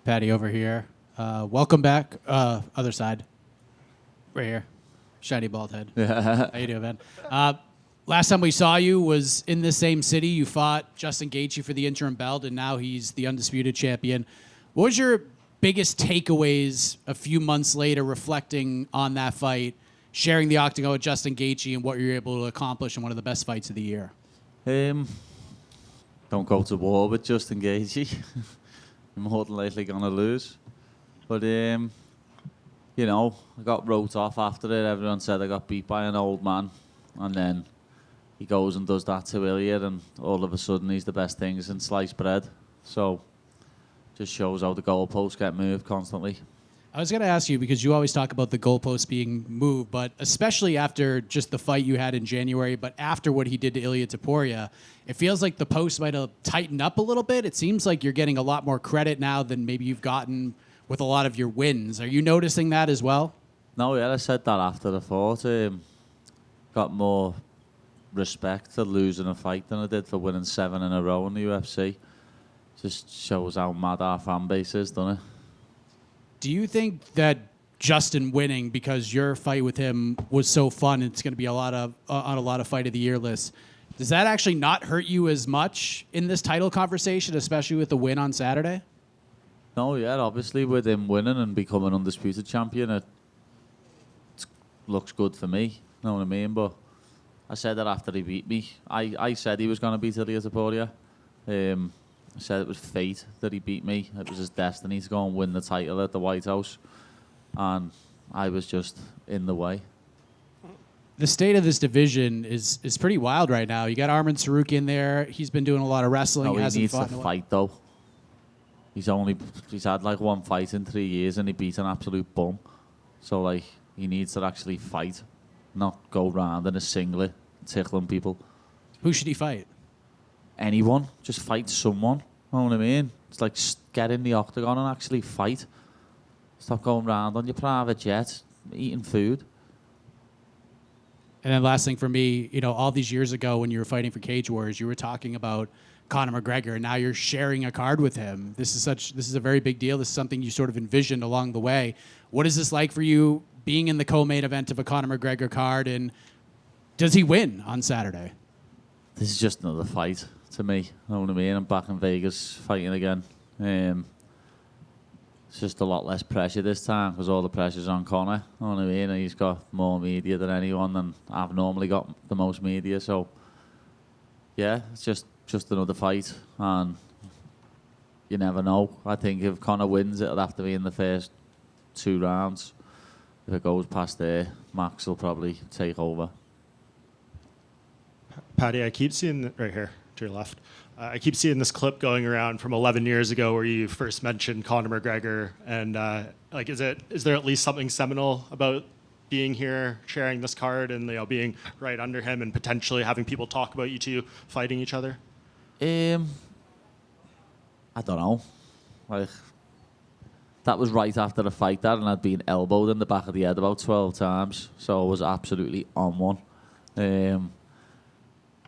Paddy over here. Welcome back. Other side. Right here. Shiny bald head. How you doing, man? Last time we saw you was in this same city. You fought Justin Gaethje for the interim belt, and now he's the undisputed champion. What was your biggest takeaways a few months later, reflecting on that fight, sharing the octagon with Justin Gaethje, and what you were able to accomplish in one of the best fights of the year? Don't go to war with Justin Gaethje. You're more than likely going to lose. But, you know, I got wrote off after it. Everyone said I got beat by an old man. And then he goes and does that to Ilia, and all of a sudden he's the best thing since sliced bread. So, just shows how the goalposts get moved constantly. I was going to ask you, because you always talk about the goalposts being moved, but especially after just the fight you had in January, but after what he did to Ilia Topuria, it feels like the post might have tightened up a little bit. It seems like you're getting a lot more credit now than maybe you've gotten with a lot of your wins. Are you noticing that as well? No, yeah, I said that after the fight. Got more respect for losing a fight than I did for winning 7 in a row in the UFC. Just shows how mad our fan base is, doesn't it? Do you think that Justin winning, because your fight with him was so fun, it's going to be a lot of on a lot of fight of the year lists, does that actually not hurt you as much in this title conversation, especially with the win on Saturday? No, yeah, obviously with him winning and becoming undisputed champion, it looks good for me. You know what I mean? But I said that after he beat me. I said he was going to beat Ilia Topuria. I said it was fate that he beat me. It was his destiny to go and win the title at the White House. And I was just in the way. The state of this division is pretty wild right now. You got Arman Tsarukyan there. He's been doing a lot of wrestling. No, he needs to fought fight, though. He's had like one fight in 3 years and he beat an absolute bum. So like he needs to actually fight, not go round in a singlet tickling people. Who should he fight? Anyone, just fight someone. You know what I mean? It's like get in the octagon and actually fight. Stop going round on your private jet, eating food. And then last thing for me, you know, all these years ago when you were fighting for Cage Wars, you were talking about Conor McGregor, and now you're sharing a card with him. This is a very big deal. This is something you sort of envisioned along the way. What is this like for you, being in the co-main event of a Conor McGregor card, and does he win on Saturday? This is just another fight to me. You know what I mean? I'm back in Vegas fighting again. It's just a lot less pressure this time because all the pressure's on Conor. You know what I mean? And he's got more media than anyone, and I've normally got the most media. So, yeah, it's just another fight, and you never know. I think if Conor wins, it'll have to be in the first 2 rounds. If it goes past there, Max will probably take over. Paddy, I keep seeing right here to your left. I keep seeing this clip going around from 11 years ago where you first mentioned Conor McGregor, and like, is there at least something seminal about being here, sharing this card, and being right under him, and potentially having people talk about you two fighting each other? I don't know. Like, that was right after the fight that, and I'd been elbowed in the back of the head about 12 times, so I was absolutely on one.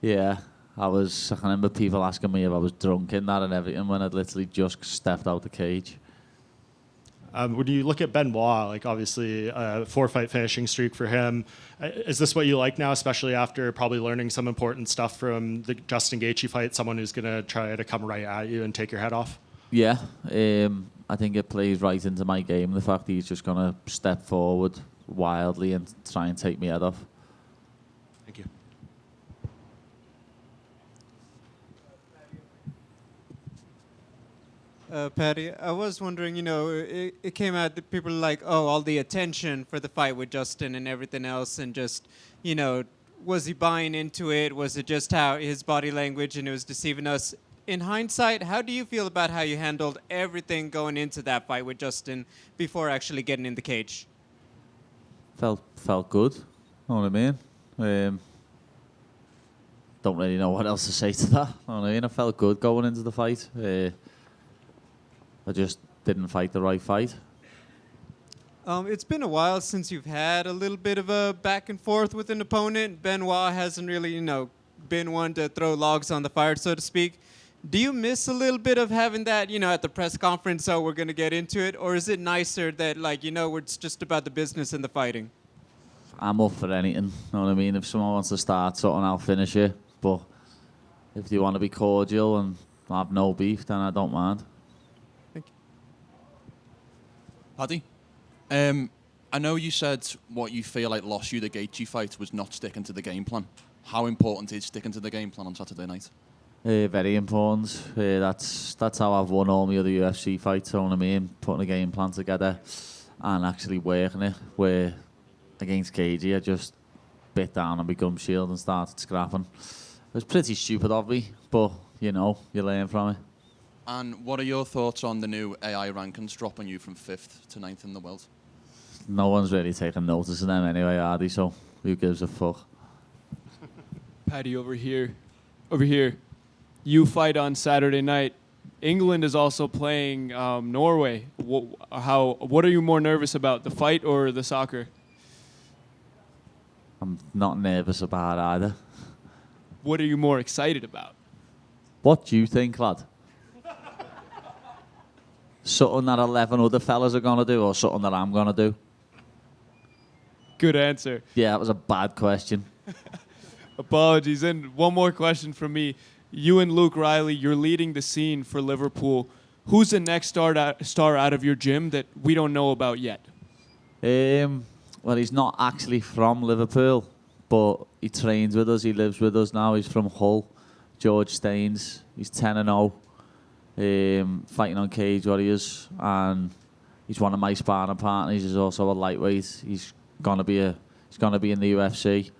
Yeah, I can remember people asking me if I was drunk in that and everything when I'd literally just stepped out the cage. When you look at Benoit, like obviously a 4-fight finishing streak for him, is this what you like now, especially after probably learning some important stuff from the Justin Gaethje fight, someone who's going to try to come right at you and take your head off? Yeah, I think it plays right into my game, the fact that he's just going to step forward wildly and try and take me head off. Thank you. Paddy, I was wondering, it came out that people were like, oh, all the attention for the fight with Justin and everything else, and just, was he buying into it? Was it just how his body language and it was deceiving us? In hindsight, how do you feel about how you handled everything going into that fight with Justin before actually getting in the cage? Felt good, you know what I mean? Don't really know what else to say to that. You know what I mean? I felt good going into the fight. I just didn't fight the right fight. It's been a while since you've had a little bit of a back and forth with an opponent. Benoit hasn't really, been one to throw logs on the fire, so to speak. Do you miss a little bit of having that, at the press conference, oh, we're going to get into it? Or is it nicer that, it's just about the business and the fighting? I'm up for anything, know what I mean? If someone wants to start something, I'll finish it. But if they want to be cordial and have no beef, then I don't mind. Thank you. Paddy, I know you said what you feel like lost you the Gaethje fight was not sticking to the game plan. How important is sticking to the game plan on Saturday night? Very important. That's how I've won all my other UFC fights, you know what I mean? Putting a game plan together and actually working it. Where against Gaethje, I just bit down on my gum shield and started scrapping. It was pretty stupid of me, but, you learn from it. And what are your thoughts on the new AI rankings dropping you from 5th to 9th in the world? No one's really taking notice of them anyway, are they? So who gives a fuck? Paddy, over here. You fight on Saturday night. England is also playing Norway. What are you more nervous about, the fight or the soccer? I'm not nervous about either. What are you more excited about? What do you think, lad? Something that 11 other fellas are going to do or something that I'm going to do? Good answer. Yeah, that was a bad question. Apologies. And one more question from me. You and Luke Riley, you're leading the scene for Liverpool. Who's the next star out of your gym that we don't know about yet? Well, he's not actually from Liverpool, but he trains with us. He lives with us now. He's from Hull. George Staines. He's 10-0, fighting on Cage Warriors, and he's one of my sparring partners. He's also a lightweight. He's gonna be in the UFC,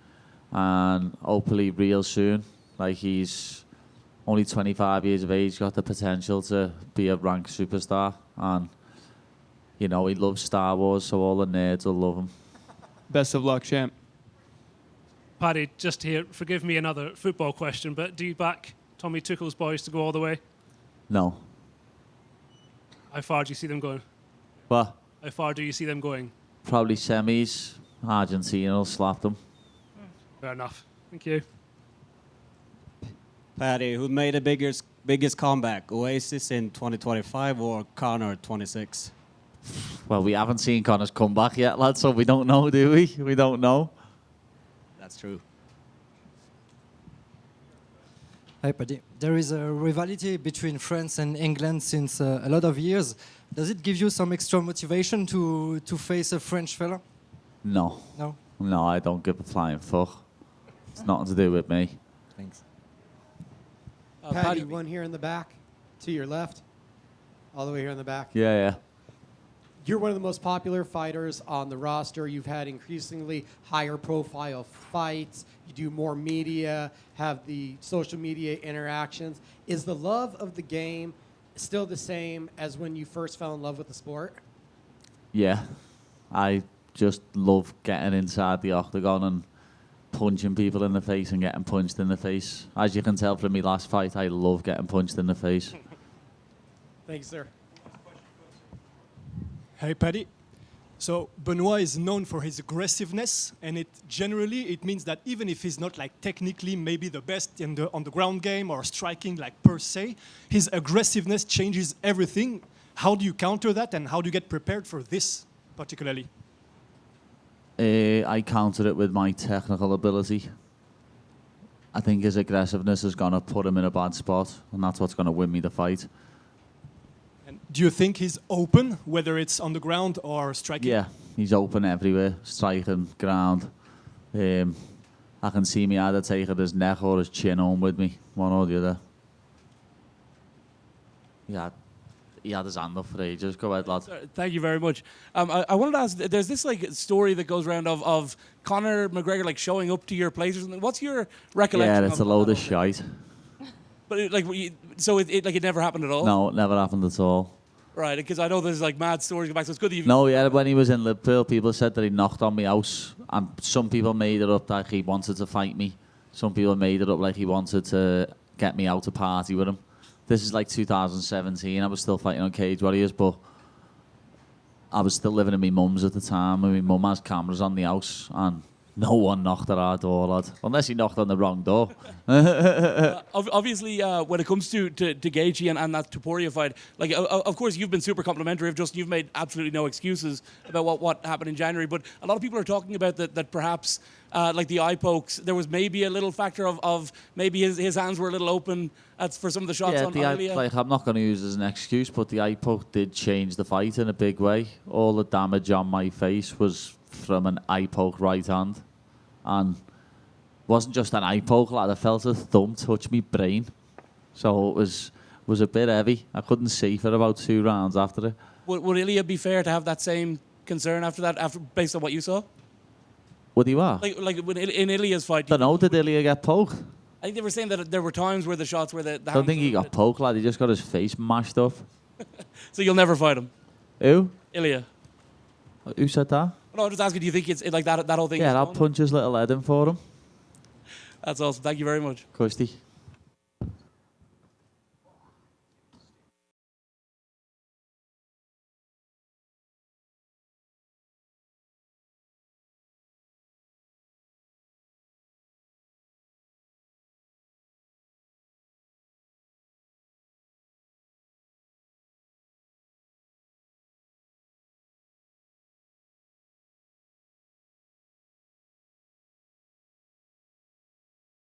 and hopefully real soon. Like, he's only 25 years of age, got the potential to be a ranked superstar, and he loves Star Wars, so all the nerds will love him. Best of luck, champ. Paddy, just here, forgive me another football question, but do you back Tommy Tuchel's boys to go all the way? No. How far do you see them going? What? How far do you see them going? Probably semis. Argentina will slap them. Fair enough. Thank you. Paddy, who made the biggest comeback, Oasis in 2025 or Conor 26? Well, we haven't seen Conor's comeback yet, lad, so we don't know, do we? We don't know. That's true. Hi, Paddy. There is a rivalry between France and England since a lot of years. Does it give you some extra motivation to face a French fella? No. No? No, I don't give a flying fuck. It's nothing to do with me. Thanks. Paddy, one here in the back, to your left, all the way here in the back. Yeah. You're one of the most popular fighters on the roster. You've had increasingly higher profile fights. You do more media, have the social media interactions. Is the love of the game still the same as when you first fell in love with the sport? Yeah. I just love getting inside the octagon and punching people in the face and getting punched in the face. As you can tell from my last fight, I love getting punched in the face. Thanks, sir. Hey, Paddy. So Benoit is known for his aggressiveness, and it means that even if he's not like technically maybe the best on the ground game or striking like per se, his aggressiveness changes everything. How do you counter that, and how do you get prepared for this particularly? I counter it with my technical ability. I think his aggressiveness is going to put him in a bad spot, and that's what's going to win me the fight. And do you think he's open, whether it's on the ground or striking? Yeah, he's open everywhere, striking, ground. I can see me either taking his neck or his chin home with me, one or the other. Yeah. He had his hand up for ages. Go ahead, lad. Thank you very much. I wanted to ask, there's this story that goes around of Conor McGregor showing up to your place or something. What's your recollection? Yeah, it's a load of shite. But it never happened at all? No, it never happened at all. Right, because I know there's mad stories back, so it's good that you've... No, yeah, when he was in Liverpool, people said that he knocked on my house, and some people made it up like he wanted to fight me. Some people made it up like he wanted to get me out to party with him. This is 2017. I was still fighting on Cage Warriors, but I was still living in my mum's at the time, and my mum has cameras on the house, and No one knocked at our door, lad. Unless he knocked on the wrong door. Obviously, when it comes to Gaethje and that Topuria fight, like of course you've been super complimentary of Justin. You've made absolutely no excuses about what happened in January. But a lot of people are talking about that perhaps like the eye pokes, there was maybe a little factor of maybe his hands were a little open for some of the shots on Ilia. Like, I'm not going to use it as an excuse, but the eye poke did change the fight in a big way. All the damage on my face was from an eye poke right hand. And wasn't just an eye poke, lad. I felt a thumb touch me brain. So it was a bit heavy. I couldn't see for about 2 rounds after it. Would Ilia be fair to have that same concern after that, based on what you saw? Would he what? Like in Ilia's fight. Don't know, did Ilia get poked? I think they were saying that there were times where the shots were the I don't think he got poked, lad. He just got his face mashed up. So you'll never fight him? Who? Ilia. Who said that? No, I'm just asking, do you think it's like that whole thing? Yeah, I'll punch his little head in for him. That's awesome. Thank you very much. Kirsty.